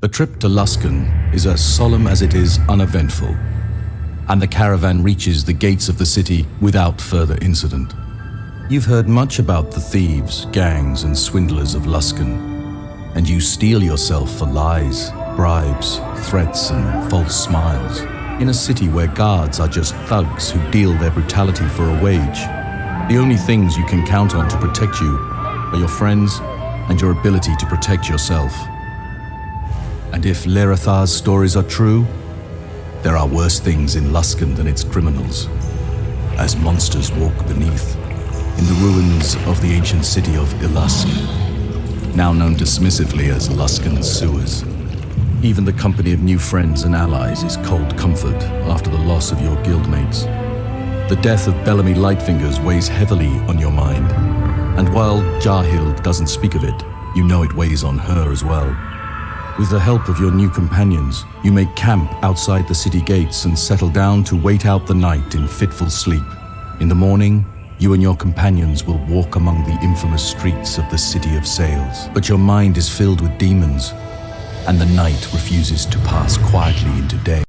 The trip to Luskan is as solemn as it is uneventful, and the caravan reaches the gates of the city without further incident. You've heard much about the thieves, gangs, and swindlers of Luskan, and you steel yourself for lies, bribes, threats, and false smiles, in a city where guards are just thugs who deal their brutality for a wage. The only things you can count on to protect you are your friends and your ability to protect yourself. And if Lerathar's stories are true, there are worse things in Luskan than its criminals, as monsters walk beneath, in the ruins of the ancient city of Ilusk, now known dismissively as Luskan's sewers. Even the company of new friends and allies is cold comfort after the loss of your guildmates. The death of Bellamy Lightfingers weighs heavily on your mind, and while Jarhild doesn't speak of it, you know it weighs on her as well. With the help of your new companions, you make camp outside the city gates and settle down to wait out the night in fitful sleep. In the morning, you and your companions will walk among the infamous streets of the City of Sails. But your mind is filled with demons, and the night refuses to pass quietly into day.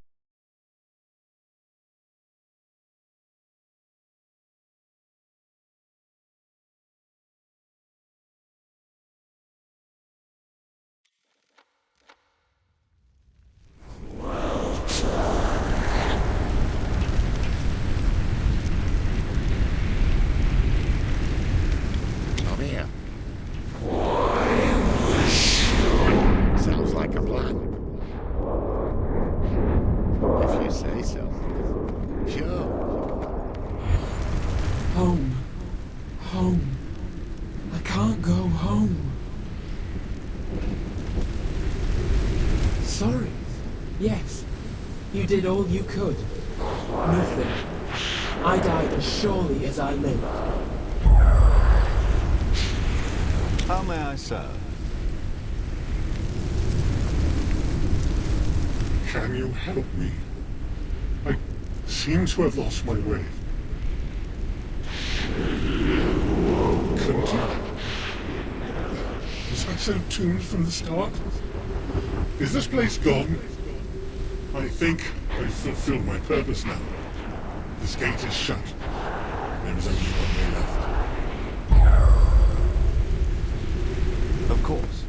Sounds like a plan. If you say so. Sure. Home. Home. I can't go home. Sorry. Yes. You did all you could. Nothing. I died as surely as I lived. How may I serve? Can you help me? I seem to have lost my way. Couldn't you? Was I so tuned from the start? Is this place gone? I think I've fulfilled my purpose now. This gate is shut. There is only one way left. Of course.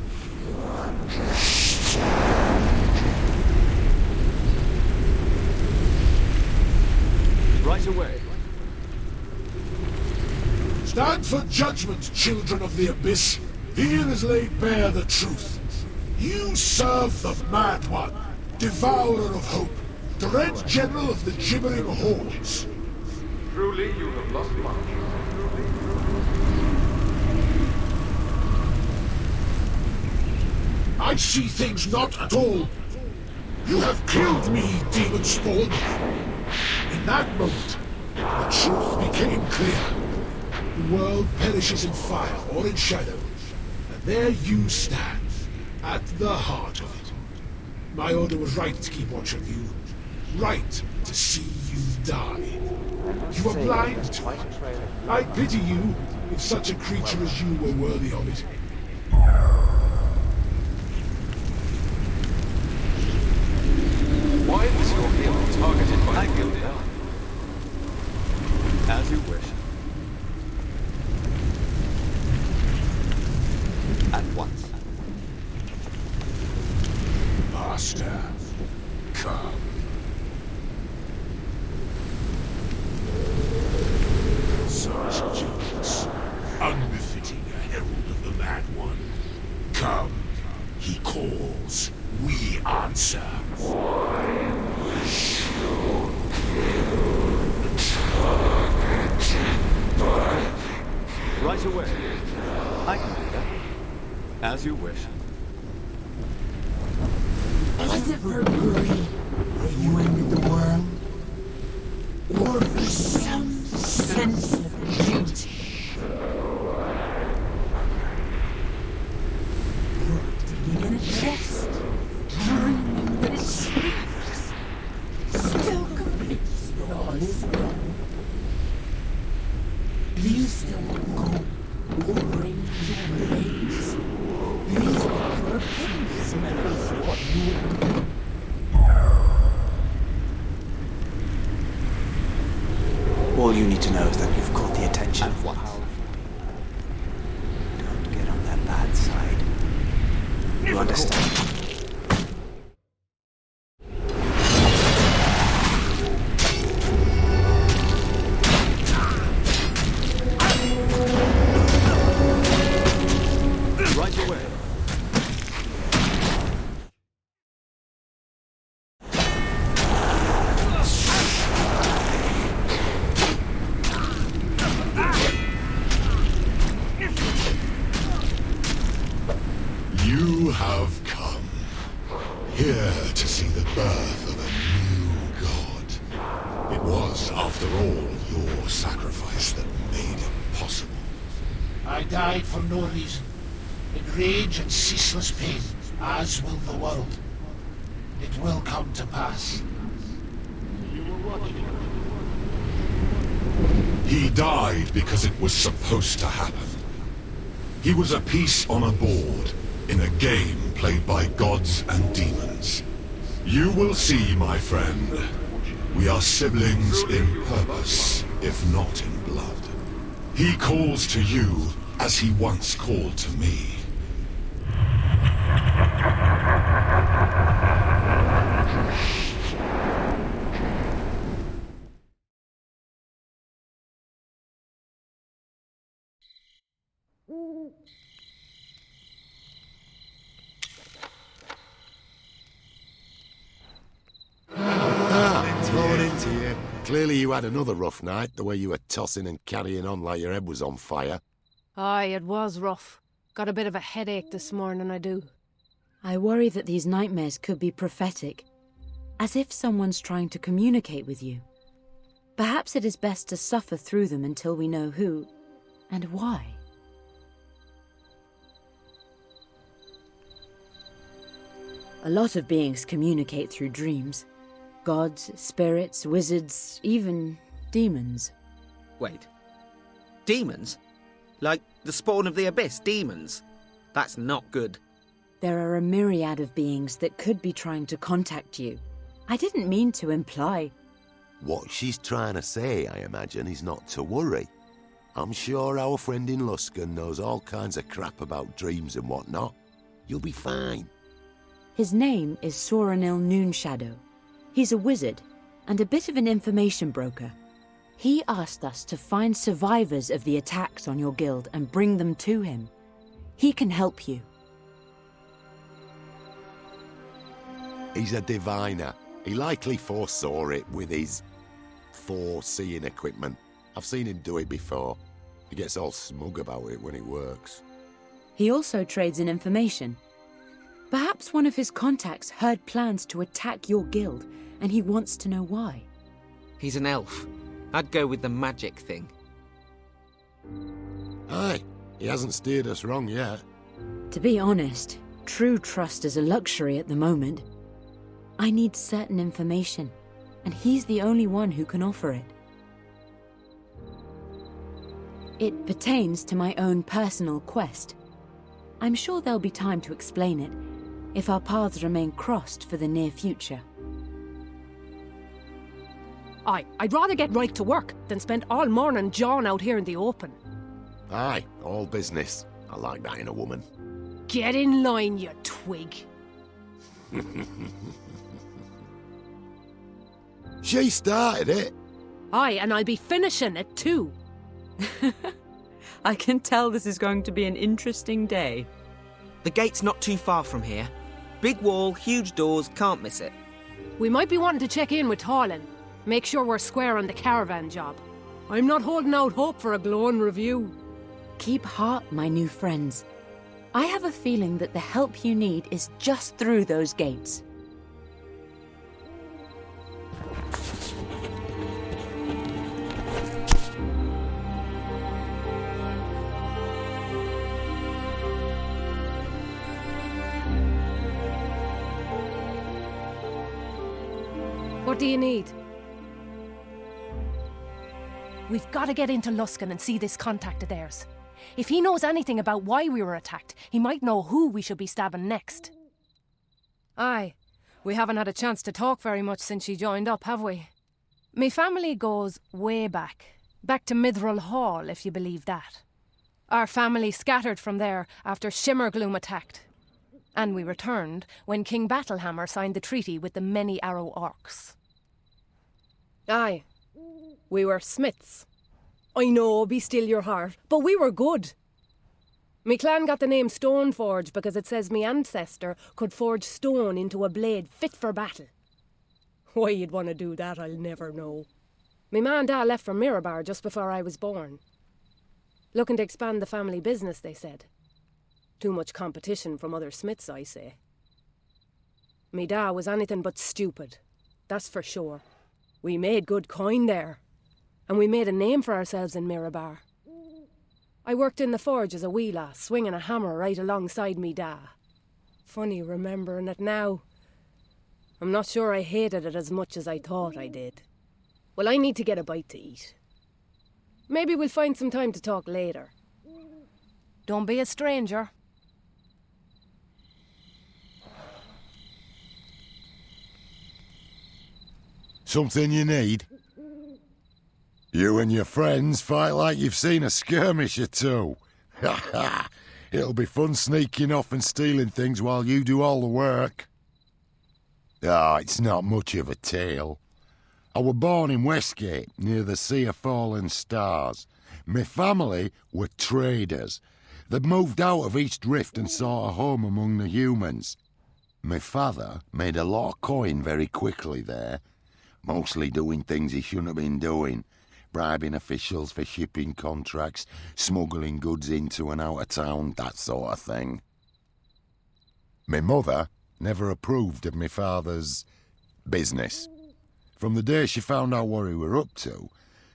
Right away. Stand for judgment, children of the Abyss. Here is laid bare the truth. You serve the Mad One, devourer of hope, dread general of the gibbering hordes. Truly, you have lost much. I see things not at all. You have killed me, demon spawn. In that moment, the truth became clear. The world perishes in fire or in shadow, and there you stand, at the heart of it. My order was right to keep watch on you, right to see you die. You were blind to it. I pity you, if such a creature as you were worthy of it. Why was your hero targeted by the Guild? As you wish. At once. Master, come. Such genius, unbefitting a herald of the Mad One. Come, he calls, we answer. Right away. I can do that. As you wish. Was it for greed that you ended the world? Or for some sense of duty? You're in a chest, dreaming that it sleeps, still convinced that all is well. Do you still go warring your blades? These are your opinions, never what you All you need to know is that you've caught the attention of what? Don't get on their bad side. You understand? Right away. You have come here to see the birth of a new god. It was, after all, your sacrifice that made it possible. I died for no reason. In rage and ceaseless pain, as will the world. It will come to pass. He died because it was supposed to happen. He was a piece on a board, in a game played by gods and demons. You will see, my friend. We are siblings in purpose, if not in blood. He calls to you as he once called to me. Morning to you. Clearly you had another rough night, the way you were tossing and carrying on like your head was on fire. Aye, it was rough. Got a bit of a headache this morning, I do. I worry that these nightmares could be prophetic, as if someone's trying to communicate with you. Perhaps it is best to suffer through them until we know who and why. A lot of beings communicate through dreams. Gods, spirits, wizards, even demons. Wait. Demons? Like the spawn of the abyss, demons? That's not good. There are a myriad of beings that could be trying to contact you. I didn't mean to imply. What she's trying to say, I imagine, is not to worry. I'm sure our friend in Luskan knows all kinds of crap about dreams and whatnot. You'll be fine. His name is Soranil Noonshadow. He's a wizard and a bit of an information broker. He asked us to find survivors of the attacks on your guild and bring them to him. He can help you. He's a diviner. He likely foresaw it with his foreseeing equipment. I've seen him do it before. He gets all smug about it when it works. He also trades in information. Perhaps one of his contacts heard plans to attack your guild, and he wants to know why. He's an elf. I'd go with the magic thing. Aye, he hasn't steered us wrong yet. To be honest, true trust is a luxury at the moment. I need certain information, and he's the only one who can offer it. It pertains to my own personal quest. I'm sure there'll be time to explain it, if our paths remain crossed for the near future. I'd rather get right to work than spend all morning jawing out here in the open. Aye, all business. I like that in a woman. Get in line, you twig. She started it. Aye, and I'll be finishing it too. I can tell this is going to be an interesting day. The gate's not too far from here. Big wall, huge doors, can't miss it. We might be wanting to check in with Talin. Make sure we're square on the caravan job. I'm not holding out hope for a glowing review. Keep heart, my new friends. I have a feeling that the help you need is just through those gates. What do you need? We've got to get into Luskan and see this contact of theirs. If he knows anything about why we were attacked, he might know who we should be stabbing next. Aye, we haven't had a chance to talk very much since she joined up, have we? Me family goes way back. Back to Mithril Hall, if you believe that. Our family scattered from there after Shimmergloom attacked. And we returned when King Battlehammer signed the treaty with the Many Arrow Orcs. Aye, we were smiths. I know, be still your heart, but we were good. Me clan got the name Stoneforge because it says me ancestor could forge stone into a blade fit for battle. Why you'd want to do that, I'll never know. Me ma and da left for Mirabar just before I was born. Looking to expand the family business, they said. Too much competition from other smiths, I say. Me da was anything but stupid, that's for sure. We made good coin there, and we made a name for ourselves in Mirabar. I worked in the forge as a wee lass, swinging a hammer right alongside me da. Funny remembering it now. I'm not sure I hated it as much as I thought I did. Well, I need to get a bite to eat. Maybe we'll find some time to talk later. Don't be a stranger. Something you need? You and your friends fight like you've seen a skirmish or two. Ha ha! It'll be fun sneaking off and stealing things while you do all the work. Ah, it's not much of a tale. I was born in Westgate, near the Sea of Fallen Stars. My family were traders. They'd moved out of East Rift and sought a home among the humans. My father made a lot of coin very quickly there, mostly doing things he shouldn't have been doing, bribing officials for shipping contracts, smuggling goods into and out of town, that sort of thing. My mother never approved of my father's business. From the day she found out what we were up to,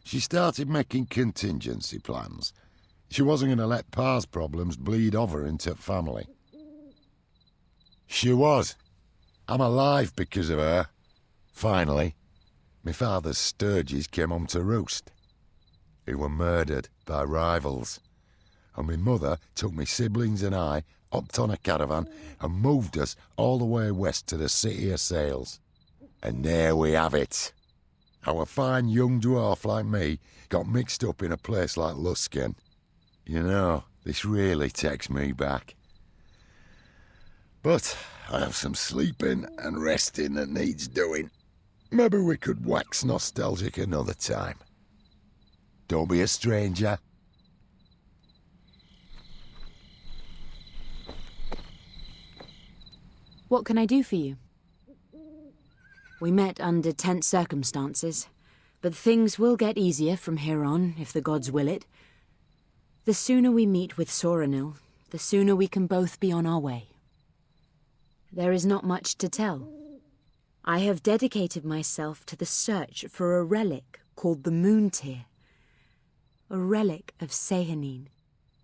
she started making contingency plans. She wasn't going to let Pa's problems bleed over into family. She was. I'm alive because of her. Finally, my father's sturges came home to roost. They were murdered by rivals. And my mother took my siblings and I, hopped on a caravan and moved us all the way west to the City of Sails. And there we have it. How a fine young dwarf like me got mixed up in a place like Luskan. You know, this really takes me back. But I have some sleeping and resting that needs doing. Maybe we could wax nostalgic another time. Don't be a stranger. What can I do for you? We met under tense circumstances, but things will get easier from here on, if the gods will it. The sooner we meet with Soranil, the sooner we can both be on our way. There is not much to tell. I have dedicated myself to the search for a relic called the Moon Tear. A relic of Sehanine,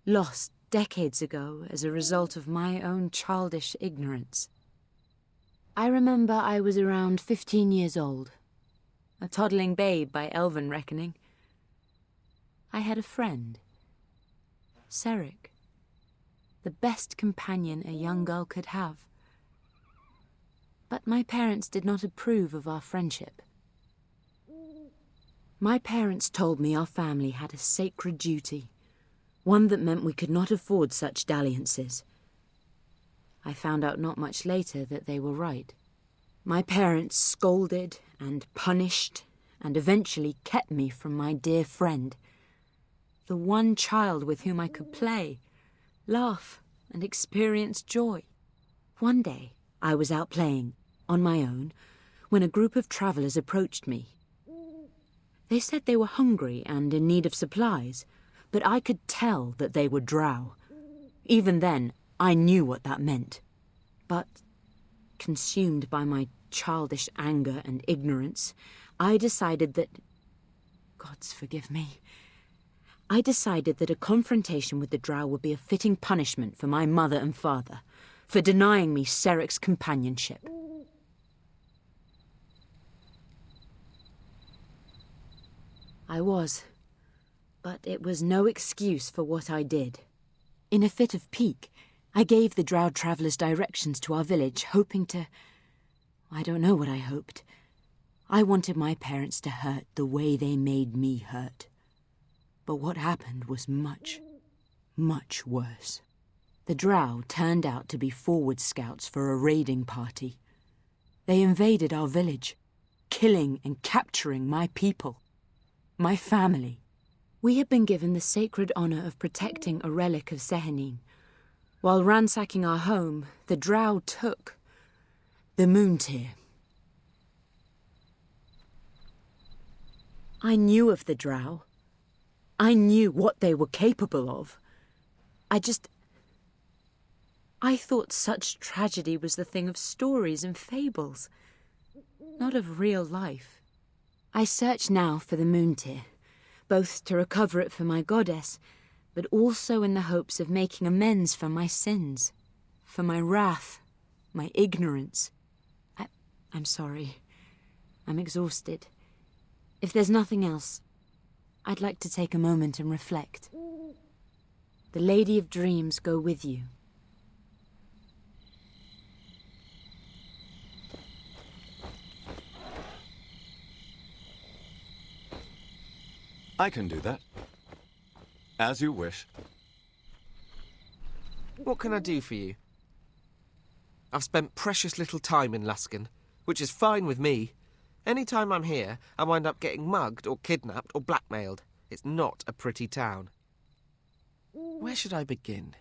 lost decades ago as a result of my own childish ignorance. I remember I was around 15 years old, a toddling babe by elven reckoning. I had a friend, Seric, the best companion a young girl could have. But my parents did not approve of our friendship. My parents told me our family had a sacred duty, one that meant we could not afford such dalliances. I found out not much later that they were right. My parents scolded and punished and eventually kept me from my dear friend, the one child with whom I could play, laugh, and experience joy. One day, I was out playing, on my own, when a group of travellers approached me. They said they were hungry and in need of supplies, but I could tell that they were drow. Even then, I knew what that meant. But, consumed by my childish anger and ignorance, I decided that... Gods forgive me. I decided that a confrontation with the drow would be a fitting punishment for my mother and father, for denying me Seric's companionship. I was, but it was no excuse for what I did. In a fit of pique, I gave the drow travellers directions to our village, hoping to... I don't know what I hoped. I wanted my parents to hurt the way they made me hurt. But what happened was much, much worse. The Drow turned out to be forward scouts for a raiding party. They invaded our village, killing and capturing my people, my family. We had been given the sacred honor of protecting a relic of Sehanine. While ransacking our home, the Drow took the moon tear. I knew of the Drow. I knew what they were capable of. I thought such tragedy was the thing of stories and fables, not of real life. I search now for the moon tear, both to recover it for my goddess, but also in the hopes of making amends for my sins, for my wrath, my ignorance. I'm sorry. I'm exhausted. If there's nothing else, I'd like to take a moment and reflect. The Lady of Dreams go with you. I can do that. As you wish. What can I do for you? I've spent precious little time in Luskan, which is fine with me. Any time I'm here, I wind up getting mugged or kidnapped or blackmailed. It's not a pretty town. Where should I begin?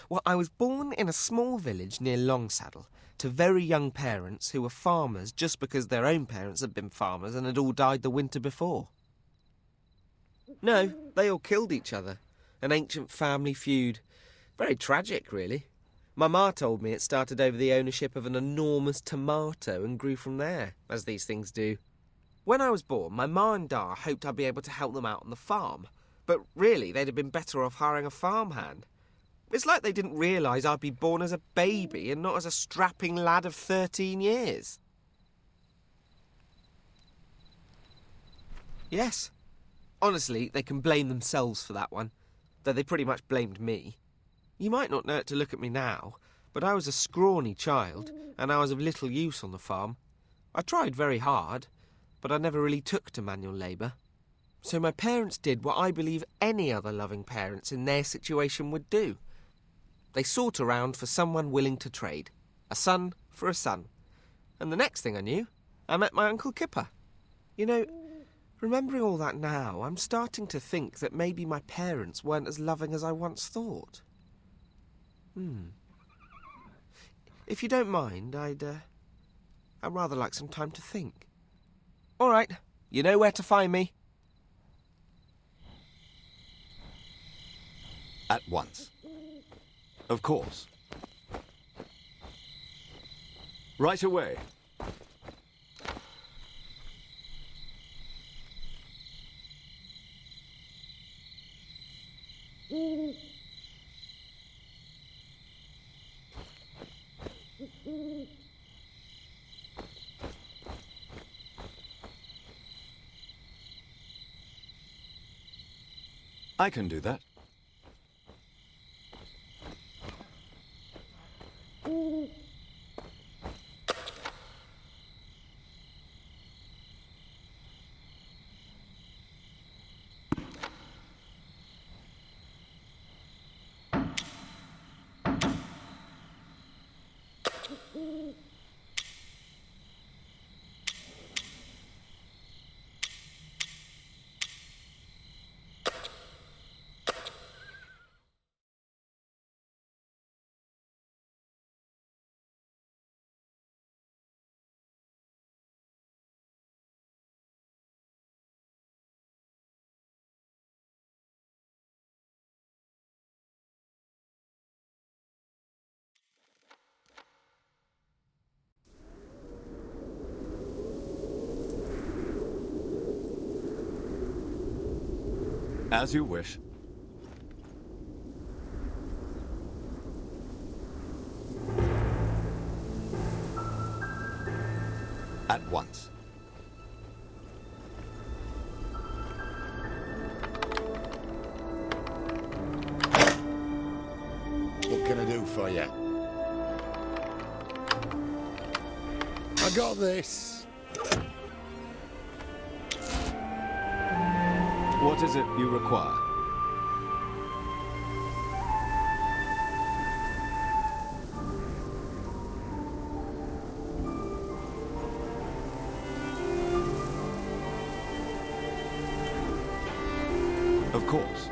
Well, I was born in a small village near Longsaddle to very young parents who were farmers just because their own parents had been farmers and had all died the winter before. No, they all killed each other. An ancient family feud. Very tragic, really. My ma told me it started over the ownership of an enormous tomato and grew from there, as these things do. When I was born, my ma and da hoped I'd be able to help them out on the farm, but really they'd have been better off hiring a farmhand. It's like they didn't realise I'd be born as a baby and not as a strapping lad of 13 years. Yes. Honestly, they can blame themselves for that one, though they pretty much blamed me. You might not know it to look at me now, but I was a scrawny child, and I was of little use on the farm. I tried very hard, but I never really took to manual labour. So my parents did what I believe any other loving parents in their situation would do. They sought around for someone willing to trade, a son for a son. And the next thing I knew, I met my Uncle Kipper. You know, remembering all that now, I'm starting to think that maybe my parents weren't as loving as I once thought. If you don't mind, I'd rather like some time to think. All right, you know where to find me. At once. Of course. Right away. I can do that. As you wish. At once. What can I do for you? I got this. What is it you require? Of course.